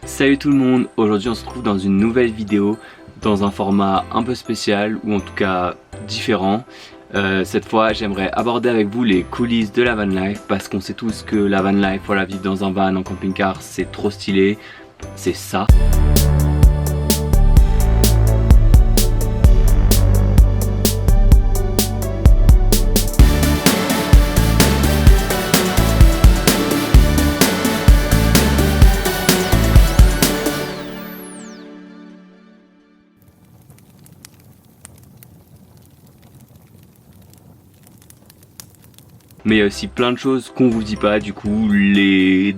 Salut tout le monde, aujourd'hui on se retrouve dans une nouvelle vidéo dans un format un peu spécial ou en tout cas différent. Cette fois j'aimerais aborder avec vous les coulisses de la van life parce qu'on sait tous que la van life, voilà, vivre dans un van en camping-car c'est trop stylé, c'est ça. Mais il y a aussi plein de choses qu'on vous dit pas, du coup les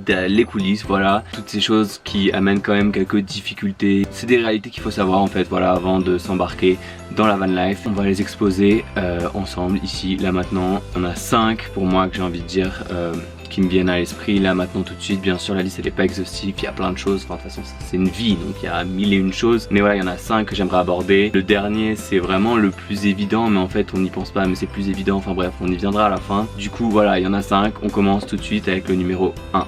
coulisses, voilà, toutes ces choses qui amènent quand même quelques difficultés. C'est des réalités qu'il faut savoir en fait, voilà, avant de s'embarquer dans la van life. On va les exposer ensemble ici, là maintenant. On a 5 pour moi que j'ai envie de dire qui me viennent à l'esprit là maintenant tout de suite. Bien sûr la liste elle n'est pas exhaustive, il y a plein de choses, enfin de toute façon c'est une vie donc il y a 1001 choses, mais voilà il y en a 5 que j'aimerais aborder. Le dernier c'est vraiment le plus évident mais en fait on n'y pense pas, mais c'est plus évident, enfin bref on y viendra à la fin. Du coup voilà il y en a 5, on commence tout de suite avec le numéro 1.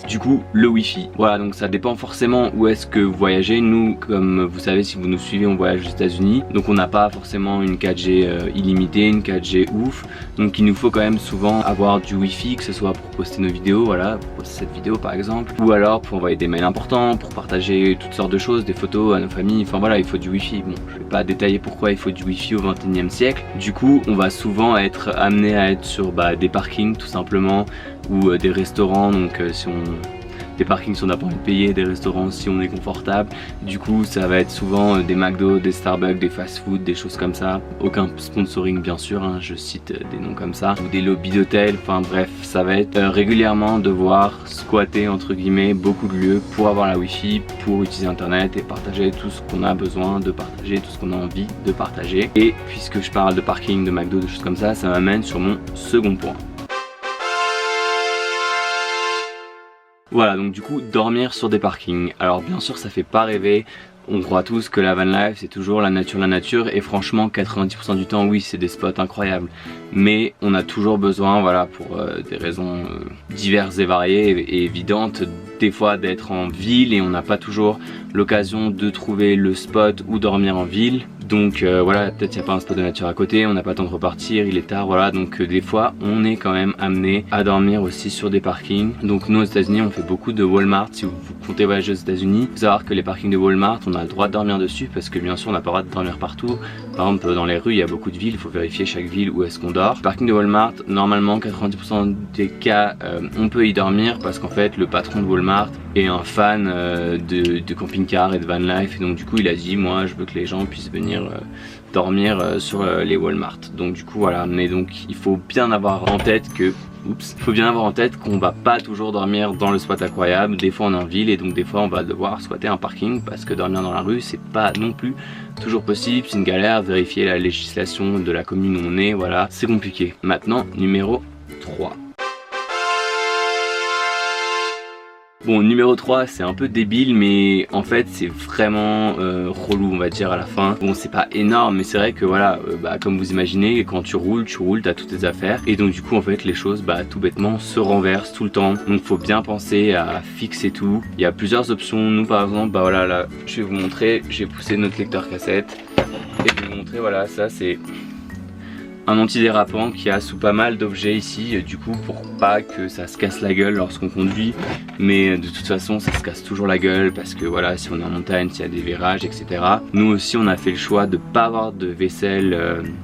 Du coup le wifi, voilà, donc ça dépend forcément où est-ce que vous voyagez. Nous, comme vous savez, si vous nous suivez, on voyage aux États-Unis, donc on n'a pas forcément une 4G illimitée, une 4G ouf, donc il nous faut quand même souvent avoir du wifi, que ce soit pour poster nos vidéos, voilà, pour poster cette vidéo par exemple, ou alors pour envoyer des mails importants, pour partager toutes sortes de choses, des photos à nos familles, enfin voilà, il faut du wifi. Bon, je vais pas détailler pourquoi il faut du wifi au 21e siècle. Du coup on va souvent être amené à être sur des parkings tout simplement, ou des restaurants, donc si on... des parkings si on n'a pas envie de payer, des restaurants si on est confortable. Du coup ça va être souvent des McDo, des Starbucks, des fast-food, des choses comme ça. Aucun sponsoring bien sûr, hein, je cite des noms comme ça. Ou des lobbies d'hôtel, enfin bref, ça va être régulièrement devoir squatter entre guillemets beaucoup de lieux pour avoir la wifi, pour utiliser internet et partager tout ce qu'on a besoin de partager, tout ce qu'on a envie de partager. Et puisque je parle de parking, de McDo, de choses comme ça m'amène sur mon second point. Voilà, donc du coup dormir sur des parkings. Alors bien sûr ça fait pas rêver, on croit tous que la van life c'est toujours la nature, et franchement 90% du temps oui c'est des spots incroyables, mais on a toujours besoin, voilà, pour des raisons diverses et variées et évidentes, des fois d'être en ville et on n'a pas toujours l'occasion de trouver le spot où dormir en ville. Donc voilà, peut-être il n'y a pas un spot de nature à côté, on n'a pas le temps de repartir, il est tard, voilà, donc des fois on est quand même amené à dormir aussi sur des parkings. Donc nous aux États-Unis on fait beaucoup de Walmart. Si vous comptez voyager aux États-Unis, il faut savoir que les parkings de Walmart on a le droit de dormir dessus parce que bien sûr on n'a pas le droit de dormir partout. Par exemple dans les rues il y a beaucoup de villes, il faut vérifier chaque ville où est-ce qu'on dort. Le parking de Walmart, normalement 90% des cas on peut y dormir parce qu'en fait le patron de Walmart est un fan de camping-car et de van life, et donc du coup il a dit moi je veux que les gens puissent venir dormir sur les Walmart. Donc du coup voilà, mais donc il faut bien avoir en tête que qu'on va pas toujours dormir dans le spot incroyable. Des fois on est en ville et donc des fois on va devoir squatter un parking parce que dormir dans la rue c'est pas non plus toujours possible, c'est une galère. Vérifier la législation de la commune où on est, voilà, c'est compliqué. Maintenant numéro 3. Bon, numéro 3 c'est un peu débile mais en fait c'est vraiment relou on va dire à la fin. Bon c'est pas énorme mais c'est vrai que voilà, comme vous imaginez quand tu roules t'as toutes tes affaires et donc du coup en fait les choses tout bêtement se renversent tout le temps. Donc faut bien penser à fixer tout. Il y a plusieurs options. Nous par exemple voilà, là je vais vous montrer, j'ai poussé notre lecteur cassette et je vais vous montrer, voilà, ça c'est un antidérapant qui a sous pas mal d'objets ici, du coup pour pas que ça se casse la gueule lorsqu'on conduit, mais de toute façon ça se casse toujours la gueule parce que voilà, si on est en montagne, s'il y a des virages etc. Nous aussi on a fait le choix de pas avoir de vaisselle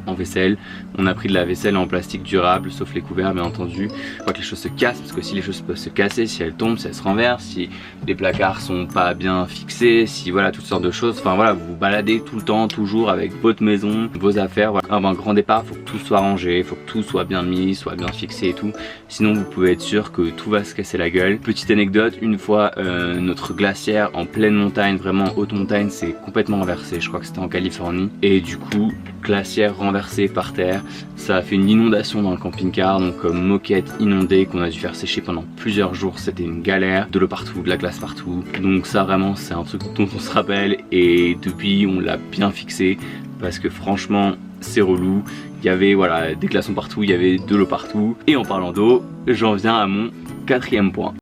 en vaisselle, on a pris de la vaisselle en plastique durable sauf les couverts bien entendu. Faut pas que les choses se cassent parce que si les choses peuvent se casser, si elles tombent, si elles se renversent, si les placards sont pas bien fixés, si voilà toutes sortes de choses, enfin voilà, vous vous baladez tout le temps toujours avec votre maison, vos affaires, voilà. Avant un grand départ faut que tout soit rangé, il faut que tout soit bien mis, soit bien fixé et tout, sinon vous pouvez être sûr que tout va se casser la gueule. Petite anecdote, une fois notre glacière en pleine montagne, vraiment haute montagne, s'est complètement renversée, je crois que c'était en Californie, et du coup glacière renversée par terre, ça a fait une inondation dans le camping-car, donc moquette inondée qu'on a dû faire sécher pendant plusieurs jours, c'était une galère, de l'eau partout, de la glace partout, donc ça vraiment c'est un truc dont on se rappelle et depuis on l'a bien fixé parce que franchement c'est relou. Il y avait voilà des glaçons partout, il y avait de l'eau partout. Et en parlant d'eau, j'en viens à mon 4e point.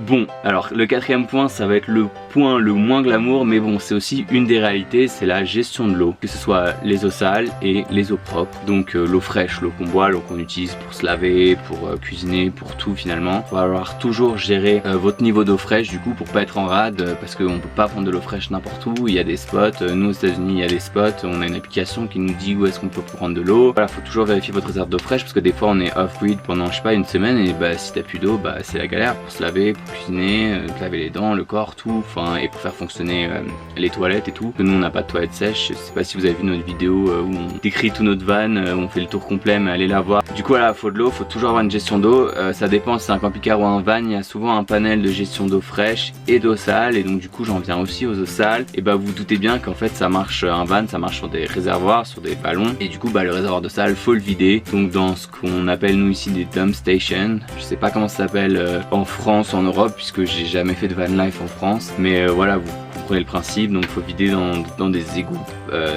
Bon, alors le quatrième point, ça va être le point le moins glamour, mais bon, c'est aussi une des réalités, c'est la gestion de l'eau, que ce soit les eaux sales et les eaux propres. Donc l'eau fraîche, l'eau qu'on boit, l'eau qu'on utilise pour se laver, pour cuisiner, pour tout finalement. Il va falloir toujours gérer votre niveau d'eau fraîche du coup pour pas être en rade, parce qu'on peut pas prendre de l'eau fraîche n'importe où. Il y a des spots, nous aux États-Unis il y a des spots, on a une application qui nous dit où est-ce qu'on peut prendre de l'eau. Voilà, faut toujours vérifier votre réserve d'eau fraîche parce que des fois on est off-grid pendant je sais pas une semaine et bah si t'as plus d'eau, bah c'est la galère pour se laver, pour cuisiner, te laver les dents, le corps, tout, enfin et pour faire fonctionner les toilettes et tout. Nous on n'a pas de toilettes sèches, je sais pas si vous avez vu notre vidéo où on décrit tout notre van, où on fait le tour complet, mais allez la voir. Du coup voilà, faut de l'eau, faut toujours avoir une gestion d'eau, ça dépend si c'est un camping-car ou un van, il y a souvent un panel de gestion d'eau fraîche et d'eau sale et donc du coup j'en viens aussi aux eaux sales. Et bah vous doutez bien qu'en fait ça marche, un van ça marche sur des réservoirs, sur des ballons et du coup bah le réservoir d'eau sale faut le vider, donc dans ce qu'on appelle nous ici des dump stations. Je sais pas comment ça s'appelle en France, en Europe, puisque j'ai jamais fait de van life en France, mais voilà, vous comprenez le principe. Donc il faut vider dans des égouts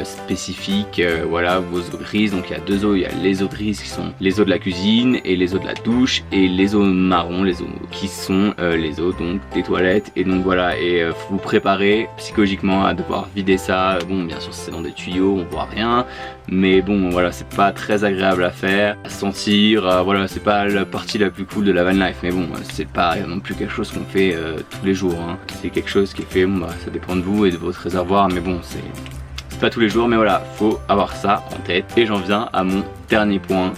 spécifiques, voilà, vos eaux grises. Donc il y a deux eaux, il y a les eaux grises qui sont les eaux de la cuisine et les eaux de la douche, et les eaux marron, les eaux qui sont les eaux donc des toilettes. Et donc voilà, et faut vous préparer psychologiquement à devoir vider ça. Bon, bien sûr c'est dans des tuyaux, on voit rien, mais bon voilà, c'est pas très agréable à faire, à sentir, voilà, c'est pas la partie la plus cool de la van life, mais bon c'est pas non plus quelque chose qu'on fait tous les jours, hein. C'est quelque chose qui est fait, bon bah ça dépend de vous et de votre réservoir, mais bon c'est pas tous les jours, mais voilà, faut avoir ça en tête. Et j'en viens à mon dernier point.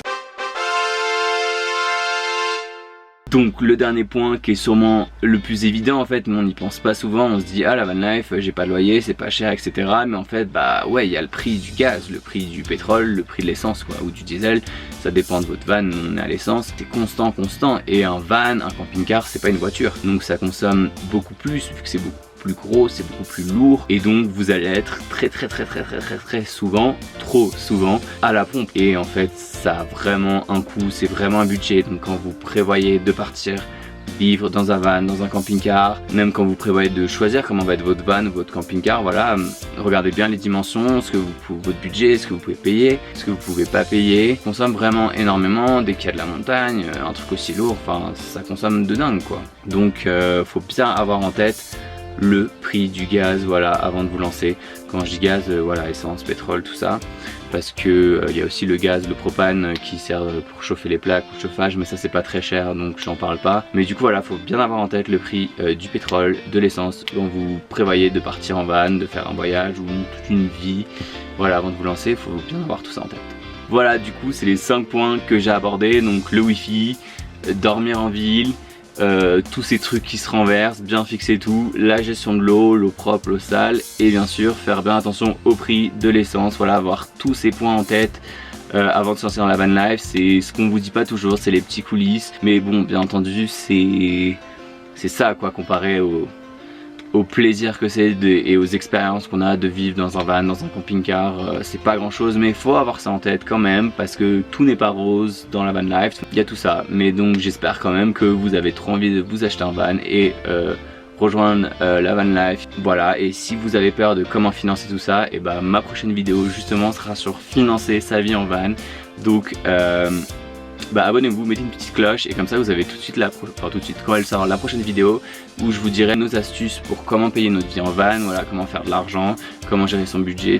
Donc le dernier point qui est sûrement le plus évident en fait, mais on n'y pense pas souvent, on se dit ah la van life j'ai pas de loyer, c'est pas cher etc, mais en fait bah ouais il y a le prix du gaz, le prix du pétrole, le prix de l'essence quoi, ou du diesel, ça dépend de votre van, on est à l'essence, c'est constant et un van, un camping-car c'est pas une voiture, donc ça consomme beaucoup plus vu que c'est beaucoup plus gros, c'est beaucoup plus lourd, et donc vous allez être très souvent, trop souvent à la pompe, et en fait ça a vraiment un coût, c'est vraiment un budget. Donc quand vous prévoyez de partir vivre dans un van, dans un camping-car, même quand vous prévoyez de choisir comment va être votre van ou votre camping-car, voilà, regardez bien les dimensions, votre budget, ce que vous pouvez payer, ce que vous pouvez pas payer. Ça consomme vraiment énormément, dès qu'il y a de la montagne, un truc aussi lourd, enfin ça consomme de dingue quoi. Donc faut bien avoir en tête le prix du gaz, voilà, avant de vous lancer. Quand je dis gaz, voilà, essence, pétrole, tout ça, parce que il y a aussi le gaz, le propane qui sert pour chauffer les plaques ou le chauffage, mais ça c'est pas très cher donc j'en parle pas. Mais du coup voilà, faut bien avoir en tête le prix du pétrole, de l'essence dont vous prévoyez de partir en van, de faire un voyage ou toute une vie, voilà, avant de vous lancer, faut bien avoir tout ça en tête. Voilà, du coup c'est les 5 points que j'ai abordés, donc le wifi, dormir en ville, tous ces trucs qui se renversent, bien fixer tout, la gestion de l'eau, l'eau propre, l'eau sale, et bien sûr faire bien attention au prix de l'essence. Voilà, avoir tous ces points en tête avant de se lancer dans la van life. C'est ce qu'on vous dit pas toujours, c'est les petits coulisses, mais bon bien entendu c'est ça quoi, comparé au plaisir que c'est et aux expériences qu'on a de vivre dans un van, dans un camping-car, c'est pas grand chose, mais il faut avoir ça en tête quand même, parce que tout n'est pas rose dans la van life, il y a tout ça. Mais donc j'espère quand même que vous avez trop envie de vous acheter un van et rejoindre la van life, voilà. Et si vous avez peur de comment financer tout ça, et bah ma prochaine vidéo justement sera sur financer sa vie en van, donc bah abonnez-vous, mettez une petite cloche et comme ça vous avez tout de suite quand elle sort la prochaine vidéo où je vous dirai nos astuces pour comment payer notre vie en van, voilà, comment faire de l'argent, comment gérer son budget,